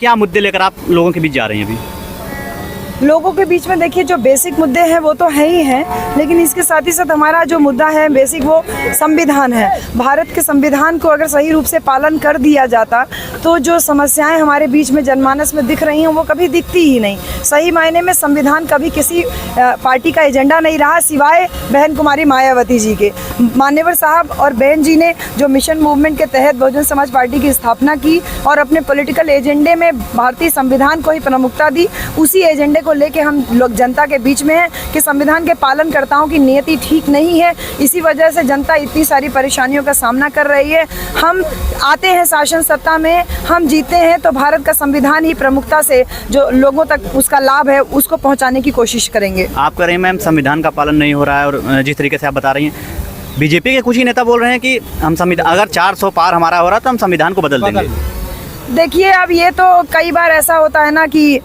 क्या मुद्दे लेकर आप लोगों के बीच जा रहे हैं अभी? लोगों के बीच में देखिए जो बेसिक मुद्दे हैं वो तो है ही हैं, लेकिन इसके साथ ही साथ हमारा जो मुद्दा है बेसिक वो संविधान है। भारत के संविधान को अगर सही रूप से पालन कर दिया जाता तो जो समस्याएं हमारे बीच में जनमानस में दिख रही हैं वो कभी दिखती ही नहीं। सही मायने में संविधान कभी किसी पार्टी का एजेंडा नहीं रहा सिवाय बहन कुमारी मायावती जी के। मान्यवर साहब और बहन जी ने जो मिशन मूवमेंट के तहत बहुजन समाज पार्टी की स्थापना की और अपने पॉलिटिकल एजेंडे में भारतीय संविधान को ही प्रमुखता दी, उसी एजेंडे को लेके हम लोग जनता के बीच में हैं कि संविधान के पालनकर्ताओं की नियति ठीक नहीं है। इसी वजह से जनता इतनी सारी परेशानियों का सामना कर रही है। हम आते हैं शासन सत्ता में, हम जीते हैं तो भारत का संविधान ही प्रमुखता से जो लोगों तक उसका लाभ है उसको पहुंचाने की कोशिश करेंगे। आप कह रहे हैं मैम संविधान का पालन नहीं हो रहा है, और जिस तरीके से आप बता रही हैं बीजेपी के कुछ ही नेता बोल रहे हैं कि हम संविधान अगर 400 पार हमारा हो रहा तो हम संविधान को बदल देंगे। देखिए अब ये तो कई बार ऐसा होता है ना कि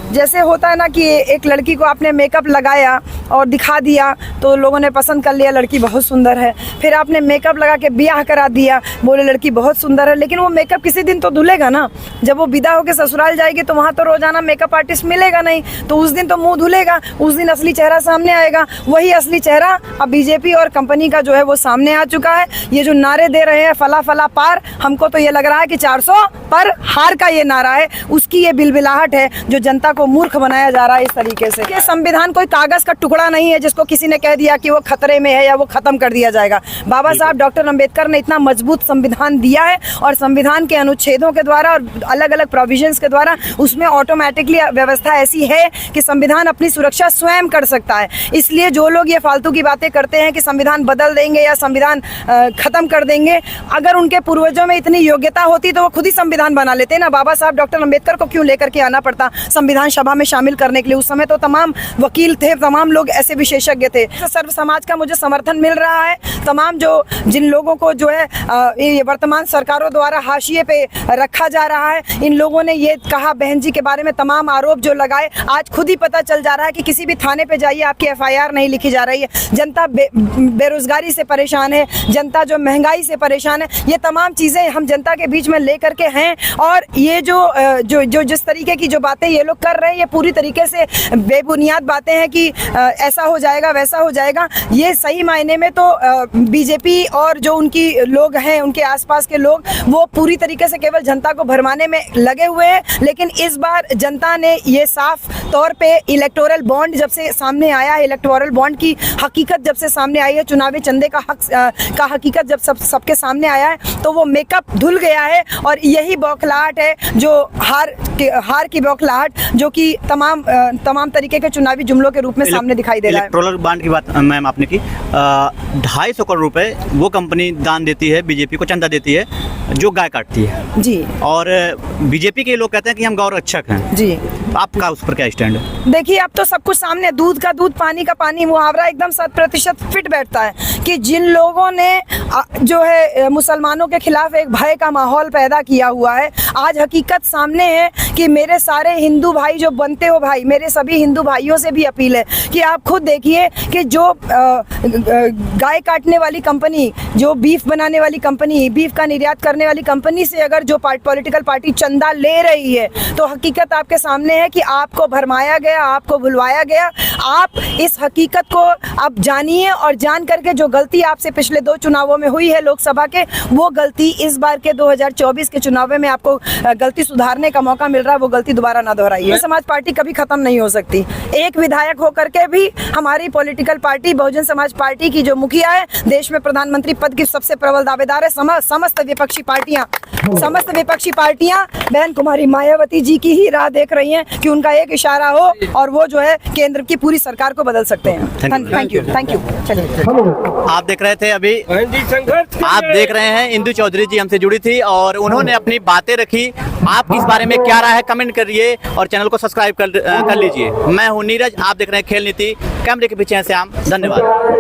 जैसे होता है ना कि एक लड़की को आपने मेकअप लगाया और दिखा दिया तो लोगों ने पसंद कर लिया, लड़की बहुत सुंदर है। फिर आपने मेकअप लगा के ब्याह करा दिया, बोले लड़की बहुत सुंदर है, लेकिन वो मेकअप किसी दिन तो धुलेगा ना। जब वो विदा होकर ससुराल जाएगी तो वहाँ तो रोजाना मेकअप आर्टिस्ट मिलेगा नहीं, तो उस दिन तो मुंह धुलेगा, उस दिन असली चेहरा सामने आएगा। वही असली चेहरा अब बीजेपी और कंपनी का जो है वो सामने आ चुका है। ये जो नारे दे रहे हैं फला फला पार, हमको तो ये लग रहा है कि 400 पर हार का ये नारा है, उसकी ये बिलबिलाहट है जो जनता को मूर्ख बनाया जा रहा है इस तरीके से। ये संविधान कोई कागज का टुकड़ा नहीं है जिसको किसी ने कह दिया कि वो खतरे में है या वो खत्म कर दिया जाएगा। बाबा साहब डॉक्टर अंबेडकर ने इतना मजबूत संविधान दिया है और संविधान के अनुच्छेदों के द्वारा और अलग अलग प्रोविजंस के द्वारा उसमें ऑटोमेटिकली व्यवस्था ऐसी है कि संविधान अपनी सुरक्षा स्वयं कर सकता है। इसलिए जो लोग ये फालतू की बातें करते हैं कि संविधान बदल देंगे या संविधान खत्म कर देंगे, अगर उनके पूर्वजों में इतनी योग्यता होती तो वो खुद ही संविधान बना लेते ना। बाबा साहब डॉक्टर अंबेडकर को क्यों लेकर के आना पड़ता संविधान सभा में शामिल करने के लिए? उस समय तो तमाम वकील थे, तमाम लोग ऐसे विशेषज्ञ थे। सर्व समाज का मुझे समर्थन मिल रहा है। तमाम जो जिन लोगों को जो है ये वर्तमान सरकारों द्वारा हाशिए पे रखा जा रहा है, इन लोगों ने ये कहा बहन जी के बारे में तमाम आरोप जो लगाए, आज खुद ही पता चल जा रहा है कि किसी भी थाने पे जाइए आपकी FIR नहीं लिखी जा रही है। जनता बेरोजगारी से परेशान है, जनता जो महंगाई से परेशान है। ये तमाम चीजें हम जनता के बीच में लेकर के हैं और ये जो जिस तरीके की जो बातें ये लोग कर रहे हैं ये पूरी तरीके से बेबुनियाद बातें हैं कि ऐसा हो जाएगा वैसा हो जाएगा। ये सही मायने में तो बीजेपी और जो उनकी लोग हैं, उनके आसपास के लोग, वो पूरी तरीके से केवल जनता को भरमाने में लगे हुए हैं। लेकिन इस बार जनता ने ये साफ तौर पे इलेक्टोरल बॉन्ड जब से सामने आया है, इलेक्टोरल बॉन्ड की हकीकत जब से सामने आई है, चुनावी चंदे का हकीकत जब सबके सामने आया है, तो वो मेकअप धुल गया है। और यही बौखलाहट है जो हार की बौखलाहट जो कि तमाम तरीके के चुनावी जुमलों के रूप में सामने दिखाई दे रहा है। इलेक्टोरल बॉन्ड की बात मैम आपने की, 250 करोड़ रुपए वो कंपनी दान देती है, बीजेपी को चंदा देती है जो गाय काटती है जी। और बीजेपी के लोग कहते हैं कि हम गौ रक्षक हैं जी। आपका उस पर क्या स्टैंड है? देखिए अब तो सब कुछ सामने, दूध का दूध पानी का पानी मुहावरा एकदम 100% फिट बैठता है कि जिन लोगों ने जो है मुसलमानों के खिलाफ एक भय का माहौल पैदा किया हुआ है, आज हकीकत सामने है कि मेरे सारे हिंदू भाई जो बनते हो भाई, मेरे सभी हिंदू भाइयों से भी अपील है कि आप खुद देखिए कि जो गाय काटने वाली कंपनी, जो बीफ बनाने वाली कंपनी, बीफ का निर्यात करने वाली कंपनी से अगर जो पॉलिटिकल पार्टी चंदा ले रही है तो हकीकत आपके सामने है कि आपको भरमाया गया, आपको भुलवाया गया। आप इस हकीकत को आप जानिए और जान करके जो गलती आपसे पिछले 2 चुनावों में हुई है लोकसभा के, वो गलती इस बार के 2024 के चुनाव में आपको गलती सुधारने का मौका मिल रहा है, वो गलती दोबारा ना दोहराइए। समाज पार्टी कभी खत्म नहीं हो सकती। एक विधायक होकर के भी हमारी political party Bahujan Samaj party की जो मुखिया है, देश में प्रधानमंत्री पद की सबसे प्रबल दावेदार है, समस्त विपक्षी पार्टियां बहन कुमारी मायावती जी की ही राह देख रही हैं कि उनका एक इशारा हो और वो जो है केंद्र की पूरी सरकार को बदल सकते हैं। Thank you. चलिए, आप देख रहे थे अभी, आप देख रहे हैं इंदु चौधरी जी हमसे जुड़ी थी और उन्होंने अपनी बातें रखी। आप इस बारे में क्या राय है कमेंट करिए और चैनल को सब्सक्राइब कर लीजिए। मैं हूं नीरज, आप देख रहे हैं खेल नीति। कैमरे के पीछे हैं श्याम। धन्यवाद।